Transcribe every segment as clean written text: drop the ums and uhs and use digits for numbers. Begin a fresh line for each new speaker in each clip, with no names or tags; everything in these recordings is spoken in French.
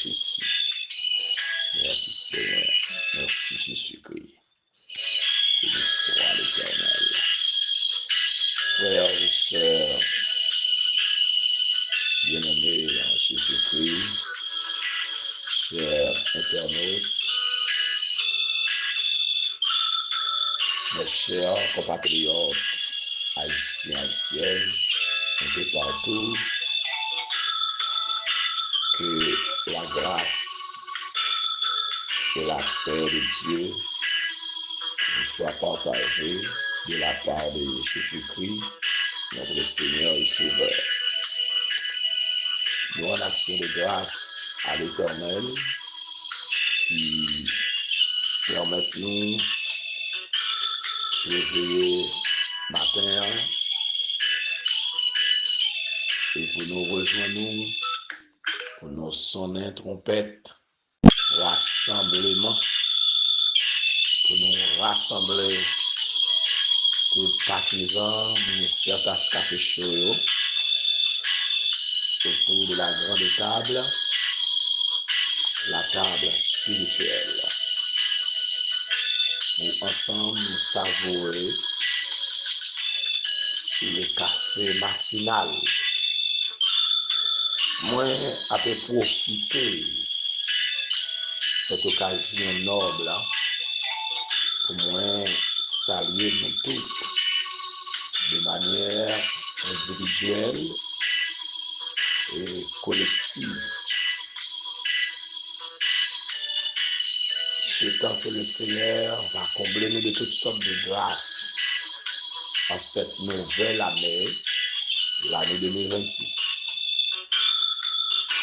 Jésus. Merci Seigneur. Merci Jésus-Christ. Béni soit l'Éternel. Frères et sœurs, bien-aimés en Jésus-Christ, chers internautes, mes chers compatriotes, haïtiens, haïtiennes, un peu partout, que la grâce et la paix de Dieu vous soient partagées de la part de Jésus-Christ, notre Seigneur et Sauveur. Nous en action de grâce à l'Éternel qui permet nous de réveiller matin et pour nous rejoindre pour nous sonner trompette, rassemblement, pour nous rassembler tous partisans, ministère Tasse Café Show, autour de la grande table, la table spirituelle, pour ensemble nous savourer le café matinal. Moi, après profiter cette occasion noble pour moi saluer nous toutes de manière individuelle et collective. Ce temps que le Seigneur va combler nous de toutes sortes de grâces en cette nouvelle année, l'année 2026.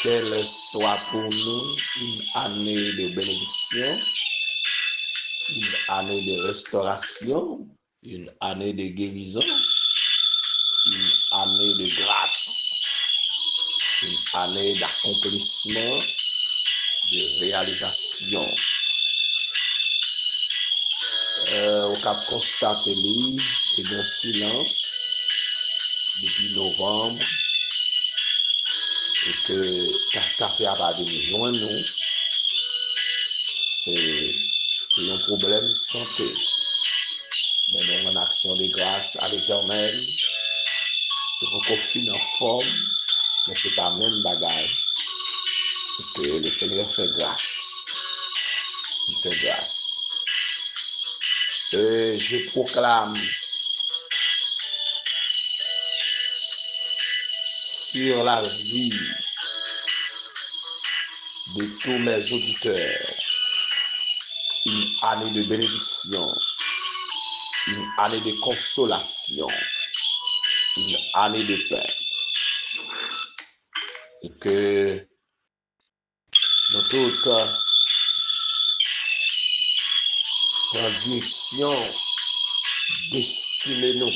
Qu'elle soit pour nous une année de bénédiction, une année de restauration, une année de guérison, une année de grâce, une année d'accomplissement, de réalisation. Au cap constaté qu'il y a un silence depuis novembre et que Tasse Café a pas de joindre nous, c'est un problème de santé. Mais nous en action de grâce à l'Éternel, c'est pour qu'on finisse en forme, mais c'est pas même bagaille. Parce que le Seigneur fait grâce. Il fait grâce. Et je proclame sur la vie de tous mes auditeurs une année de bénédiction, une année de consolation, une année de paix. Et que nous toutes en direction destinez-nous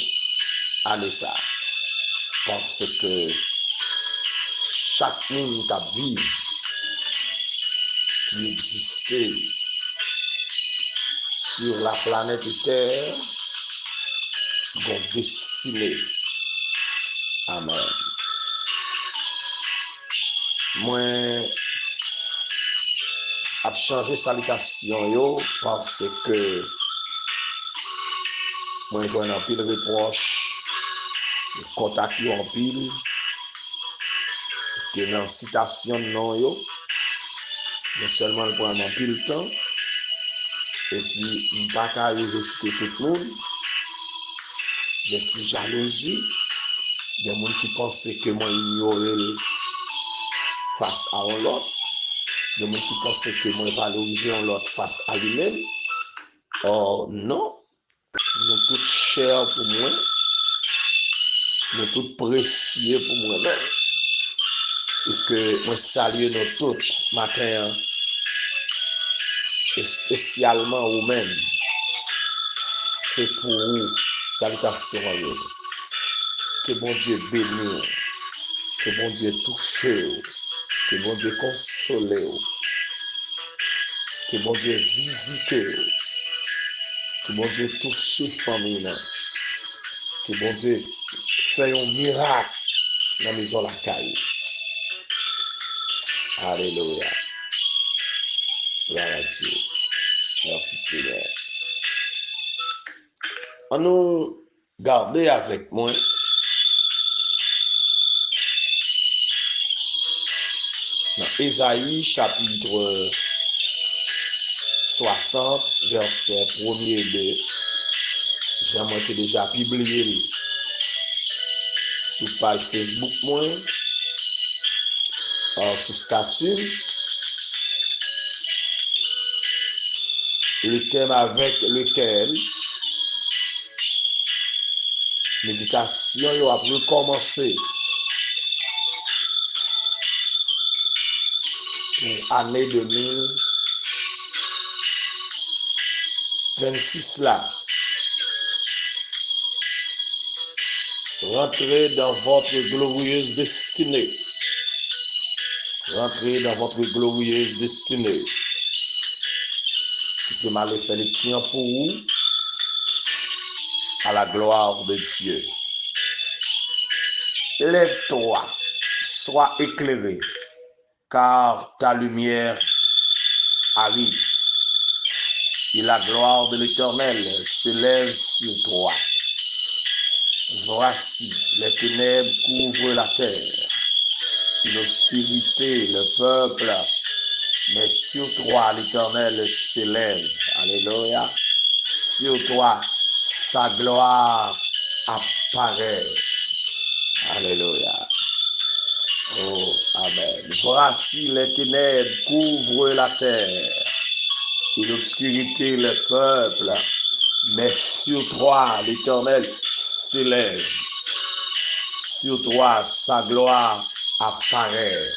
à ça. Parce que chaque monde qui vit, qui existait sur la planète Terre, vont destiner. Amen. Moi, a changé salutation yo parce que moi je vois un pile de reproches, contact yo en pile, que dans citation non yo, non seulement le prendre en pile temps, et puis pas qu'à réciter tout le monde, des petites jalousies, des gens qui pensaient que moi ignorais face à l'autre, des gens qui pensaient que moi valoriser l'autre face à lui-même. Or non, nous tous chers pour moi, nous tous précieux pour moi-même. Et que moi salue nous tous matin, et spécialement vous-même. C'est pour vous, salutations. Que bon Dieu bénisse, que bon Dieu touche, que bon Dieu console, que bon Dieu visite, que bon Dieu touche famille, que bon Dieu fait un miracle dans la maison la caille. Alléluia. Gloire à Dieu. Merci Seigneur. On nous garder avec moi dans Ésaïe chapitre 60, verset 1er et 2. J'ai déjà publié sur page Facebook moi, sur statut, le thème avec lequel méditation a pu commencer pour l'année 2026 là. Rentrez dans votre glorieuse destinée. Rentrez dans votre glorieuse destinée. Que mal fait les clients pour vous, à la gloire de Dieu. Lève-toi, sois éclairé, car ta lumière arrive. Et la gloire de l'Éternel s'élève sur toi. Voici, les ténèbres couvrent la terre, l'obscurité, le peuple, mais sur toi l'Éternel s'élève. Alléluia. Sur toi, sa gloire apparaît. Alléluia. Oh, amen. Voici, les ténèbres couvrent la terre, et l'obscurité, le peuple, mais sur toi l'Éternel s'élève. Sur toi, sa gloire apparaît.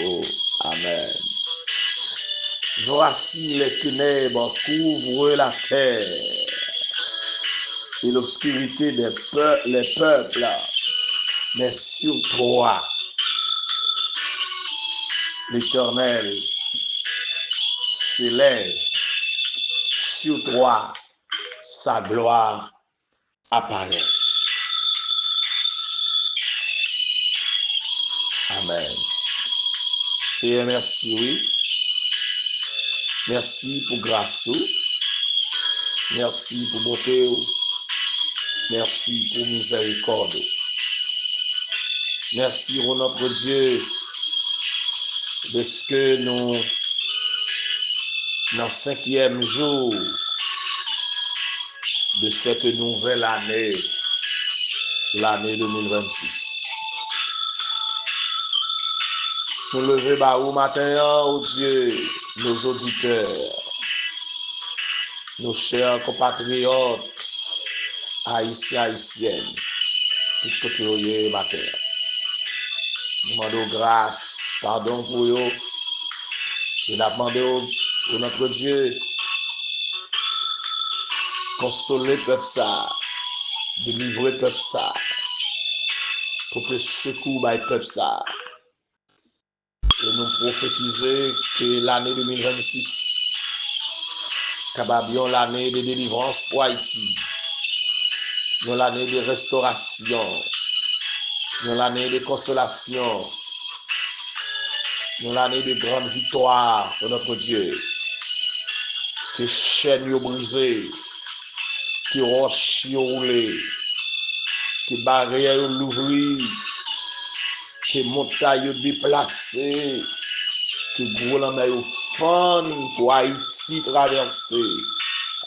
Oh, amen. Voici, les ténèbres couvrent la terre, et l'obscurité les peuples, mais sur toi, l'Éternel s'élève. Sur toi, sa gloire apparaît. Amen. Seigneur, merci, oui. Merci pour grâce. Merci pour bonté. Merci pour miséricorde. Merci, oh notre Dieu, de ce que nous, dans le 5e jour de cette nouvelle année, l'année 2026. Nous levons au matin, oh Dieu, nos auditeurs, nos chers compatriotes, haïtiens, haïtiennes, tout côté matin. Nous demandons grâce, pardon pour eux. Et nous demandons pour notre Dieu, consoler le peuple ça, délivrer le peuple ça, pour que secours le peuple ça. Et nous prophétiser que l'année 2026 capable l'année de délivrance pour Haïti, l'année de restauration, l'année de consolation, l'année de grande victoire pour notre Dieu. Que chaînes brisées, que roches roulées, que barrières l'ouvrir, que montagnes déplacées, que gros la fun pour Haïti traverser.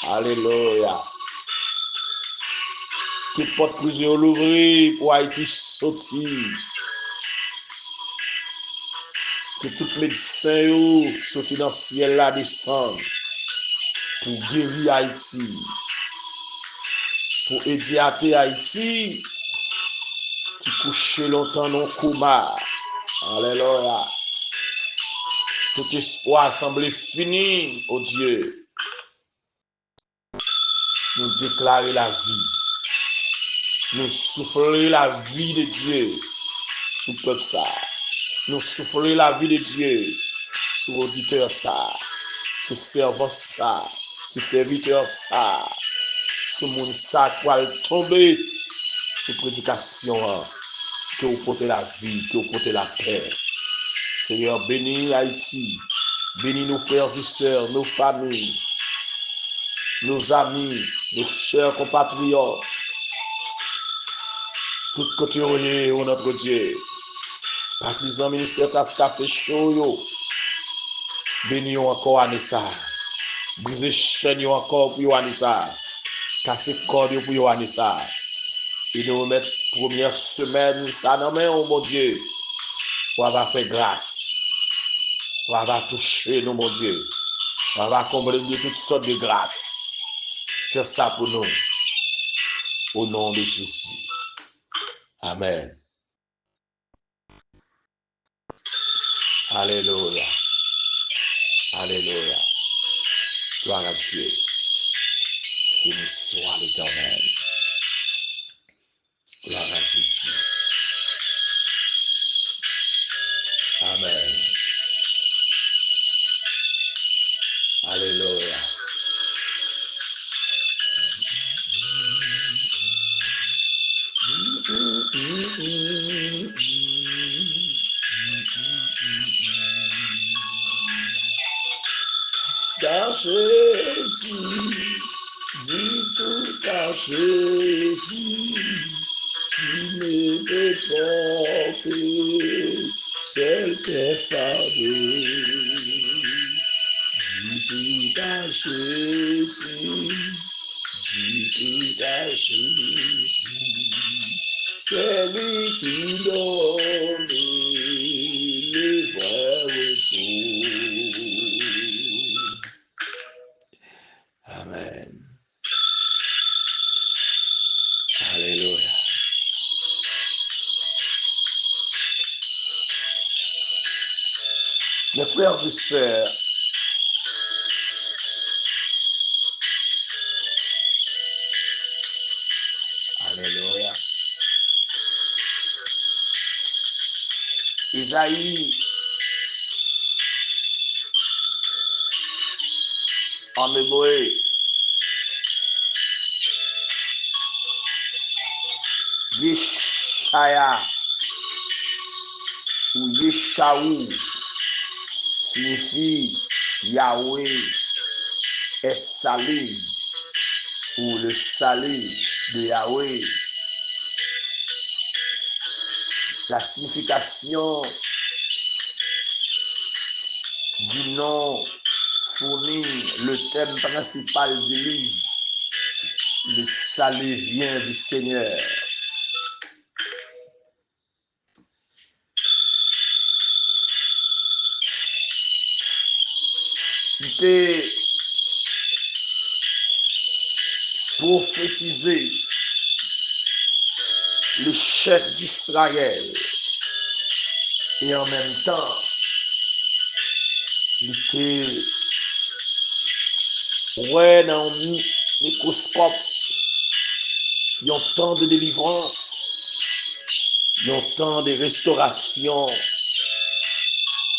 Alléluia. Que porte plusieurs l'ouvrir pour Haïti sortir. Que tout médecin sortir dans le ciel là descendre pour guérir Haïti. Pour aider à Haïti qui couchait longtemps dans le coma. Alléluia. Tout espoir semblait fini, oh Dieu. Nous déclarer la vie. Nous souffler la vie de Dieu sur le peuple ça. Nous souffler la vie de Dieu sur l'auditeur ça, sur le servant ça, sur le serviteur ça, sur le monde ça qui va tomber sur prédication, que vous portez la vie, que vous portez la paix. Seigneur, bénis Haïti, Bénis nos frères et sœurs, nos familles, nos amis, nos chers compatriotes. Tout côté on est, oh notre Dieu. Partisans ministère Café Show, yo. Bénis encore Anissa. Brisez chaîne encore pour Anissa. Casser corde pour Anissa. Et nous remettre première semaine, ça non mais oh mon Dieu. Pour avoir fait grâce. Pour avoir touché nous, mon Dieu. Pour avoir comblé toutes sortes de grâces. Fais ça pour nous. Au nom de Jésus. Amen. Alléluia. Alléluia. Gloire à Dieu. Béni soit l'Éternel. Gloire à Jésus. Amen. Alléluia. Car Jésus, dis tout car Jésus, tu m'es porté, seul tes fardeaux. Dis tout à Jésus, dis tout à Jésus, c'est lui qui donne le vrai repos. Amen. Alléluia. Mes frères et sœurs, alléluia. Isaïe, en hébreu, Yeshaya ou Yeshaou signifie Yahweh est salé ou le salé de Yahweh. La signification du nom fournit le thème principal du livre. Le salut vient du Seigneur. Il était prophétisé l'échec d'Israël et en même temps il était ouais dans un microscope il y a tant de délivrance, il y a tant de restauration,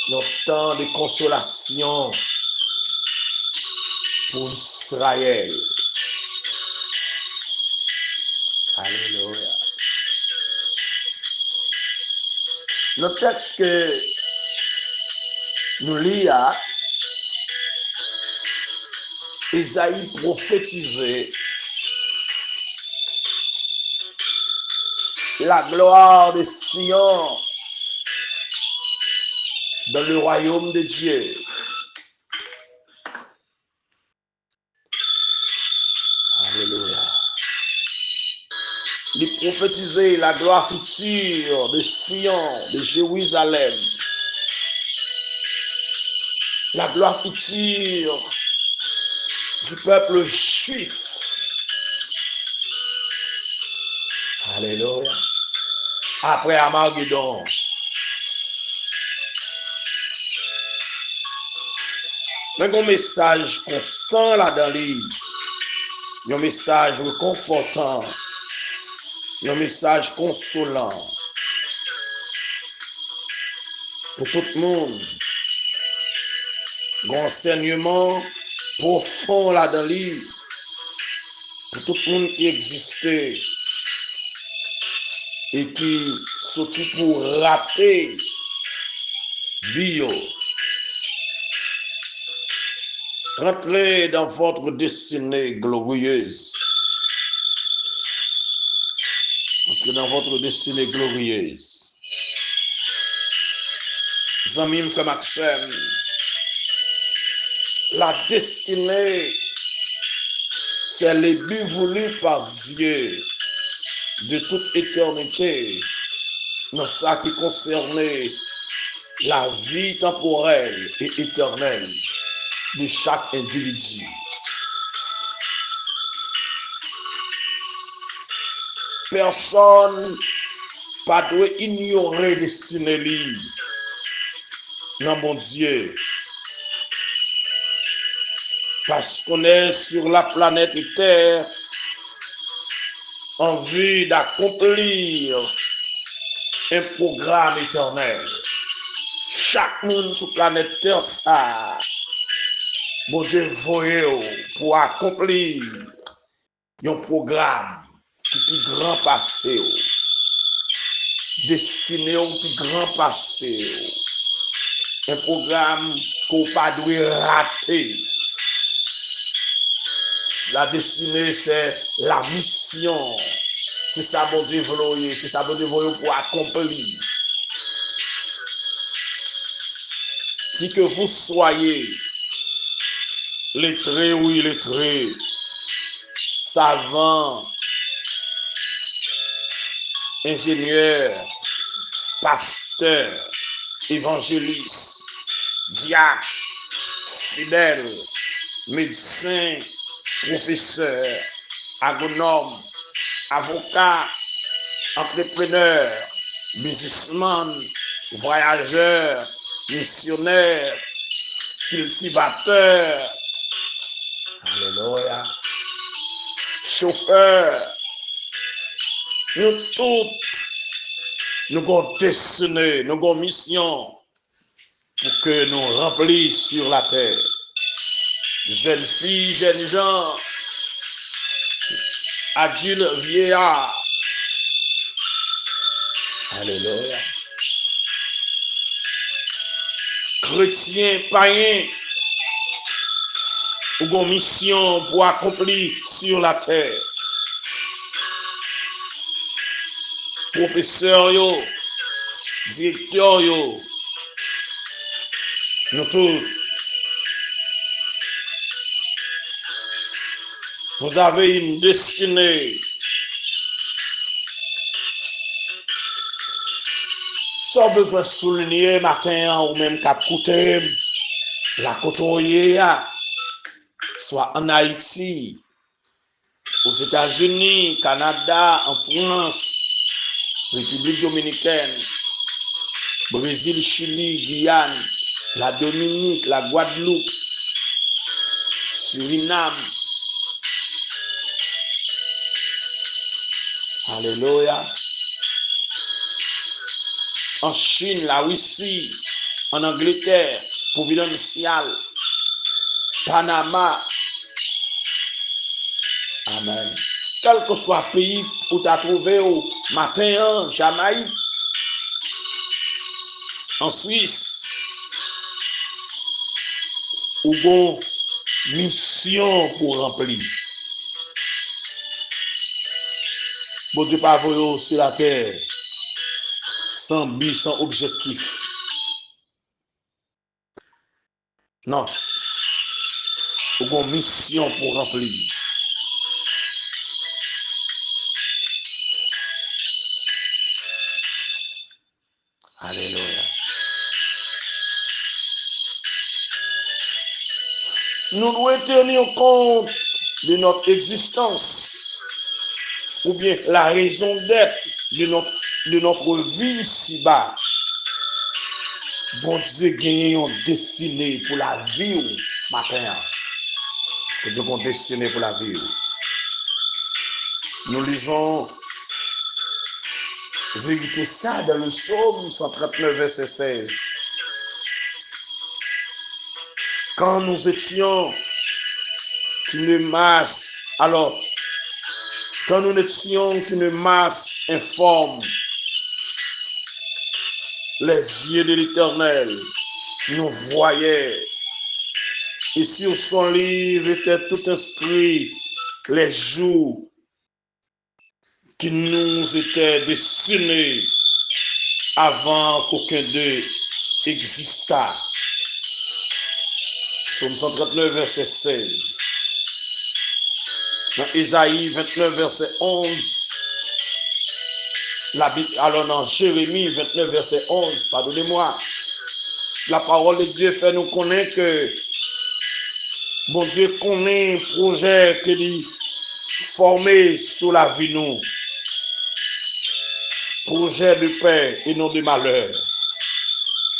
il y a tant de consolation pour Israël. Alléluia. Le texte que nous lisons, Isaïe prophétisait la gloire de Sion dans le royaume de Dieu. Alléluia. Il prophétisait la gloire future de Sion, de Jérusalem. La gloire future du peuple juif. Alléluia. Après Armageddon. Mais un message constant là dans les livres. Un message réconfortant. Un message consolant. Pour tout le monde. Un enseignement profond là dans les livres. Pour tout le monde qui existait. Et qui surtout pour rater bio. Rentrez dans votre destinée glorieuse. Entrez dans votre destinée glorieuse. Amis, frère Maxime, la destinée, c'est le but voulu par Dieu de toute éternité dans ça qui concernait la vie temporelle et éternelle de chaque individu. Personne pas doit ignorer les destinée non mon Dieu, parce qu'on est sur la planète Terre en vue d'accomplir un programme éternel. Chaque monde sur la planète Terre, ça, mon Dieu, voyez pour accomplir un programme qui est plus grand passé, destiné au plus grand passé. Un programme qu'on ne pas rater. La destinée, c'est la mission. C'est ça, bon Dieu, voyez, c'est ça, bon Dieu, voyez pour accomplir. Qui que vous soyez, lettré ou illettré, savant, ingénieur, pasteur, évangéliste, diacre, fidèle, médecin, professeur, agronome, avocat, entrepreneur, businessman, voyageur, missionnaire, cultivateur, alléluia, chauffeur, nous tous, nous avons destiné, nous avons mission pour que nous remplissions sur la terre. Jeunes filles, jeunes gens, adultes, vieillards. Alléluia. Chrétiens, païens, nous avons mission pour accomplir sur la terre. Professeurs, directeurs, nous tous, vous avez une destinée. Sans besoin de souligner matin ou même qu'à côté, la côtoyer, soit en Haïti, aux États-Unis, Canada, en France, République dominicaine, Brésil, Chili, Guyane, la Dominique, la Guadeloupe, Suriname. Alléluia. En Chine, la Russie, en Angleterre, Providencial, Panama. Amen. Quel que soit le pays où tu as trouvé au matin, Jamaïque, en Suisse, ou bon mission pour remplir. Bon Dieu, pas voyons sur la terre sans but, sans objectif. Non. Ou bon mission pour remplir. Alléluia. Nous devons tenir compte de notre existence ou bien la raison d'être de notre vie ici-bas. Bon Dieu gagne une destinée pour la vie matin. Que Dieu a destiné pour la vie. Nous lisons vérité ça dans le psaume 139 verset 16. Quand nous étions qu'une masse, alors, quand nous n'étions qu'une masse informe, les yeux de l'Éternel nous voyaient Et sur son livre étaient tout inscrits les jours qui nous étaient destinés avant qu'aucun d'eux existât. Psaume 139, verset 16. Dans Ésaïe 29, verset 11. Alors dans Jérémie 29, verset 11, pardonnez-moi, la parole de Dieu fait nous connaître que bon Dieu connaît un projet qu'il a formé sous la vie nous. Projet de paix et non de malheur.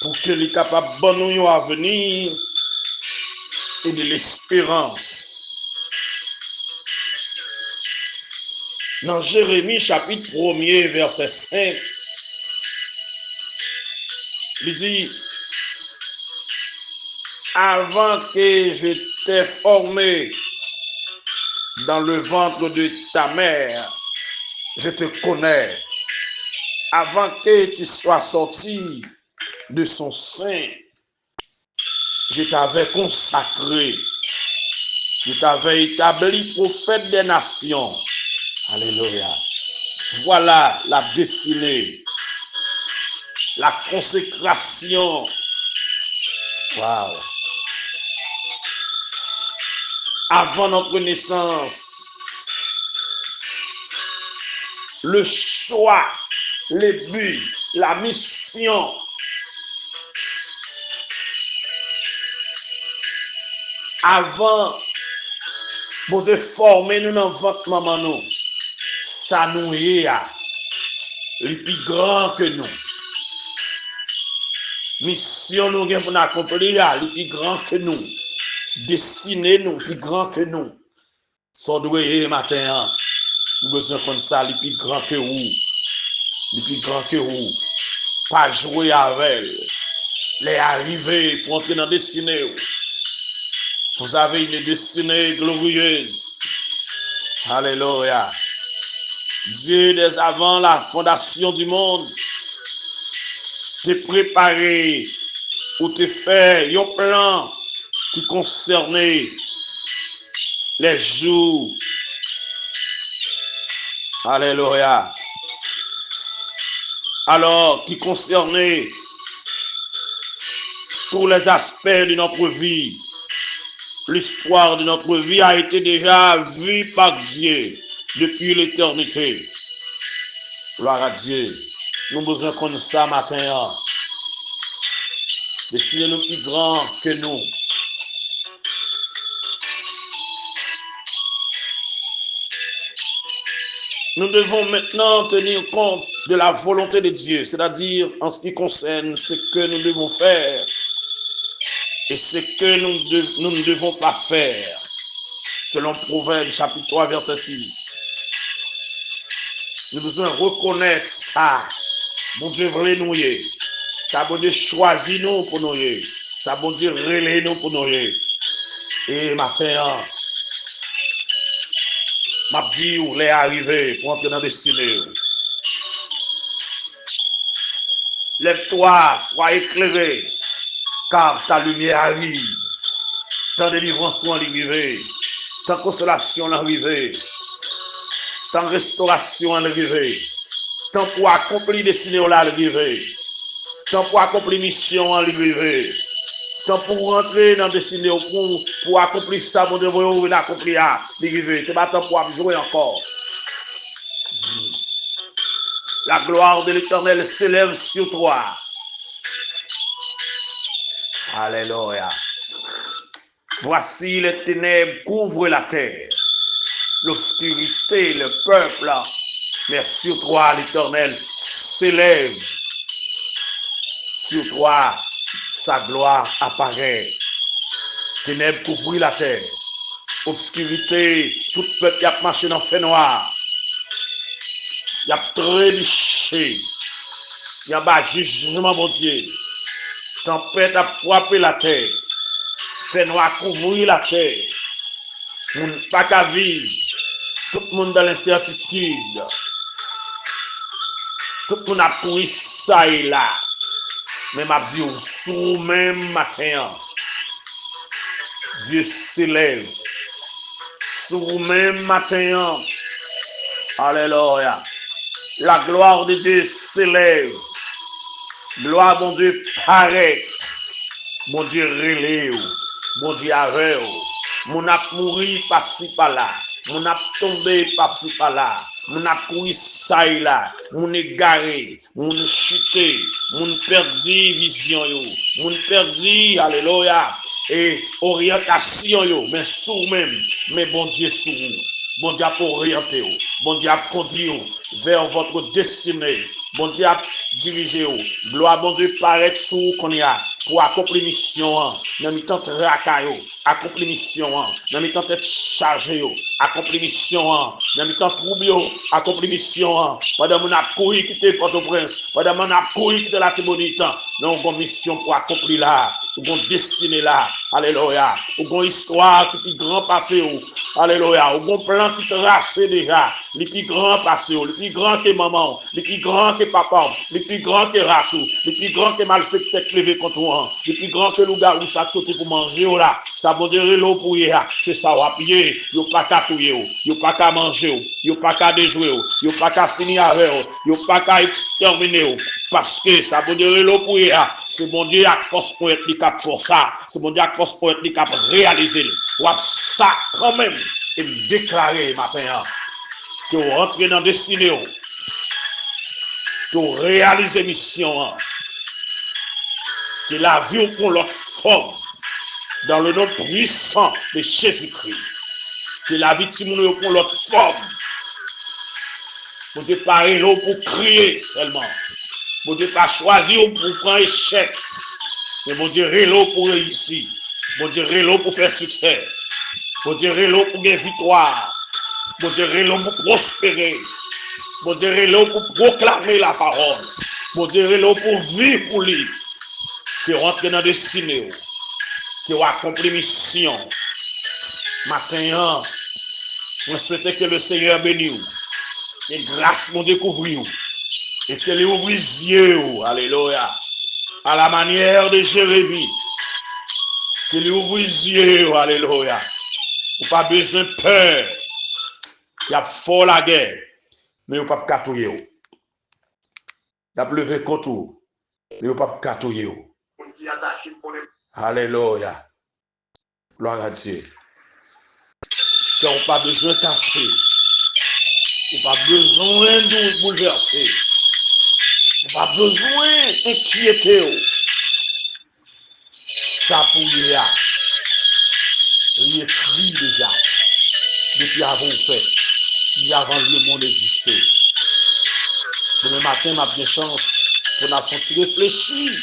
Pour qu'il soit capable de nous un avenir et de l'espérance. Dans Jérémie chapitre 1er, verset 5, il dit, avant que je t'ai formé dans le ventre de ta mère, je te connais. Avant que tu sois sorti de son sein, je t'avais consacré. Je t'avais établi prophète des nations. Alléluia. Voilà la destinée, la consécration. Wow. Avant notre naissance, le choix, les buts, la mission. Avant, pour de former nous dans votre maman, nous, ça nous est le plus grand que nous. Mission nous pour nous accomplir, le plus grand que nous. Destiné nous, plus grand que nous. Sans doué matin, nous besoin comme ça, le plus grand que vous. Le plus grand que vous. Pas jouer avec. Les arriver pour entrer dans la destinée. Vous avez une destinée glorieuse. Alléluia. Dieu, dès avant la fondation du monde, t'es préparé ou t'es fait un plan qui concernait les jours. Alléluia. Alors, qui concernait tous les aspects de notre vie. L'histoire de notre vie a été déjà vue par Dieu depuis l'éternité. Gloire à Dieu. Nous besoin qu'on ça matin. Destinez-nous plus grand que nous. Nous devons maintenant tenir compte de la volonté de Dieu, c'est-à-dire en ce qui concerne ce que nous devons faire et ce que nous ne devons pas faire, selon Proverbe chapitre 3, verset 6. Nous devons reconnaître ça. Mon Dieu veut nous. Ça bon Dieu choisit nous pour nous. Ça bon Dieu relève nous pour nous. Et matin, m'a dit où les arriver pour entrer dans la destinée. Lève-toi, sois éclairé, car ta lumière arrive. Tant de délivrance sont arrivées, tant de consolation arrivée, tant de restauration arrivée, tant pour accomplir destinée arrivée, tant pour accomplir mission arrivée, tant pour rentrer dans destinée pour accomplir ça, mon Dieu, vous accomplir arrivée. C'est pas temps pour jouer encore. La gloire de l'Éternel s'élève sur toi. Alléluia. Voici les ténèbres couvrent la terre. L'obscurité, le peuple. Mais sur toi, l'Éternel s'élève. Sur toi, sa gloire apparaît. Ténèbres couvrent la terre. Obscurité, tout peuple a marché dans le fait noir. Il y a trébuché. Il y a un jugement, mon Dieu. Tempête a frappé la terre. Fait noir couvrir la terre. Moun pas qu'à vivre. Tout le monde dans l'incertitude. Tout le monde a pris ça et là. Mais m'a dit, sous même matin. Dieu s'élève sur vous-même matin. Alléluia. La gloire de Dieu s'élève. Gloire, mon Dieu, paraît. Mon Dieu, relève. Mon Dieu, avec. Mon a mouru par-ci par-là. Mon a tombé par-ci par-là. Mon a couru ça et là. Mon égaré. Mon chuté. Mon perdu vision. Mon perdu, alléluia. Et orientation, mais sous même. Mais bon Dieu, sous vous. Bon Dieu, pour orienter. Bon Dieu, conduire vers votre destinée. Bon Dieu, diriger. Gloire, bon Dieu, paraître sous qu'on y a. Pour accomplir mission, dans le temps de racaille, accomplir mission, dans le temps d'être chargé, accomplir mission, dans le temps de trouble, accomplir mission, pendant mon a couru quitter Port-au-Prince, pendant mon a couru quitter la Tibonite, nous avons une mission pour accomplir là, nous avons destinée là, alléluia, nous avons une histoire qui est grand passé, alléluia, nous avons un plan qui est tracé déjà, les plus grands passé, les plus grands que maman, les plus grands que papa, les plus grands que Rassou, les plus grands que malfaiteur levé contre moi. Les plus grands que le gars où ça sauté pour manger là, ça veut dire l'eau pour y c'est ça va pied, yo pas qu'à touyer, yo pas qu'à manger, yo pas qu'à déjouer, yo pas qu'à finir avec, yo pas qu'à exterminer, parce que ça veut dire l'eau pour y c'est bon Dieu à force pour être capable pour ça, c'est bon Dieu à force pour être capable réaliser, ou ça quand même et déclarer matin que vous rentrez dans destinée, que vous réalisez mission. Que la vie pour l'autre forme, dans le nom puissant de Jésus-Christ. Que la vie pour l'autre forme. Vous devez pas l'eau pour crier seulement. Vous devez pas choisir pour prendre échec. Mais vous devez l'eau pour réussir. Vous devez l'eau pour faire succès. Vous devez l'eau pour gagner victoire. Vous devez l'eau pour prospérer. Vous devez l'eau pour proclamer la parole. Vous devez l'eau pour vivre pour lui. Qui rentre dans des cinémas, qui ont accompli mission. Matin, je souhaite que le Seigneur bénisse, que grâce mon découvrir, et que les ouvre les yeux, alléluia, à la manière de Jérémie, que les ouvre les yeux, alléluia, ou pas besoin de peur, il y a fort la guerre, mais vous pas catouiller, il y a pleuvé contre vous, mais vous pas catouiller. Alléluia. Gloire à Dieu. Qui n'ont pas besoin de casser. Ou pas besoin de bouleverser. Ou pas besoin d'inquiéter. Ça pour lui a. Il écrit déjà. Depuis avant fait. Depuis avant le monde existait. Demain matin, m'a bien chance pour nous réfléchir.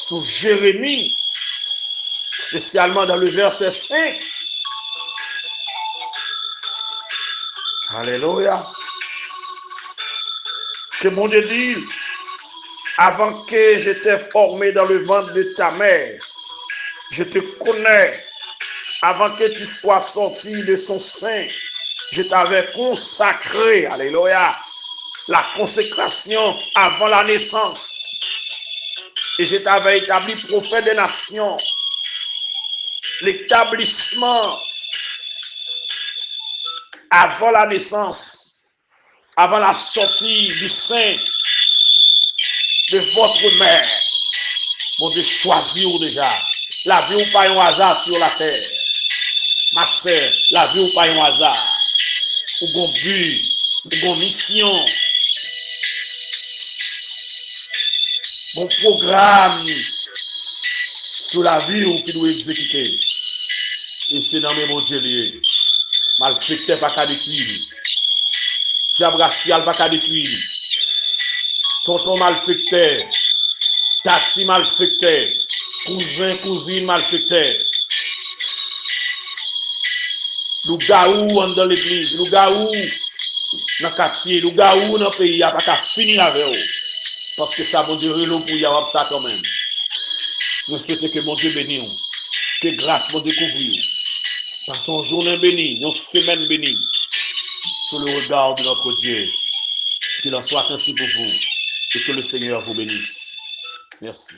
Sur Jérémie, spécialement dans le verset 5. Alléluia. Que mon Dieu dit, avant que je t'ai formé dans le ventre de ta mère, je te connais. Avant que tu sois sorti de son sein, je t'avais consacré. Alléluia. La consécration avant la naissance. Et je t'avais établi prophète des nations. L'établissement avant la naissance, avant la sortie du sein de votre mère. Mon Dieu, choisir déjà. La vie ou pas un hasard sur la terre. Ma sœur, la vie ou pas un hasard. Ou bon but, ou bon mission. Mon programme sur la vie ou qui doit exécuter. Et c'est dans mes mon Dieu lié. Malfecteur pas qu'à détruire. Diable racial pas qu'à détruire. Tonton malfecteur. Tati malfecteur. Cousin, cousine malfecteur. Loup-garou dans l'église. Loup-garou dans le quartier. Loup-garou dans le pays. Il n'y a pas qu'à finir avec eux. Parce que ça va durer l'eau pour y avoir ça quand même. Nous souhaitons que mon Dieu bénisse. Que grâce mon Dieu couvre. Passons une journée bénie, une semaine bénie. Sous le regard de notre Dieu. Qu'il en soit ainsi pour vous. Et que le Seigneur vous bénisse. Merci.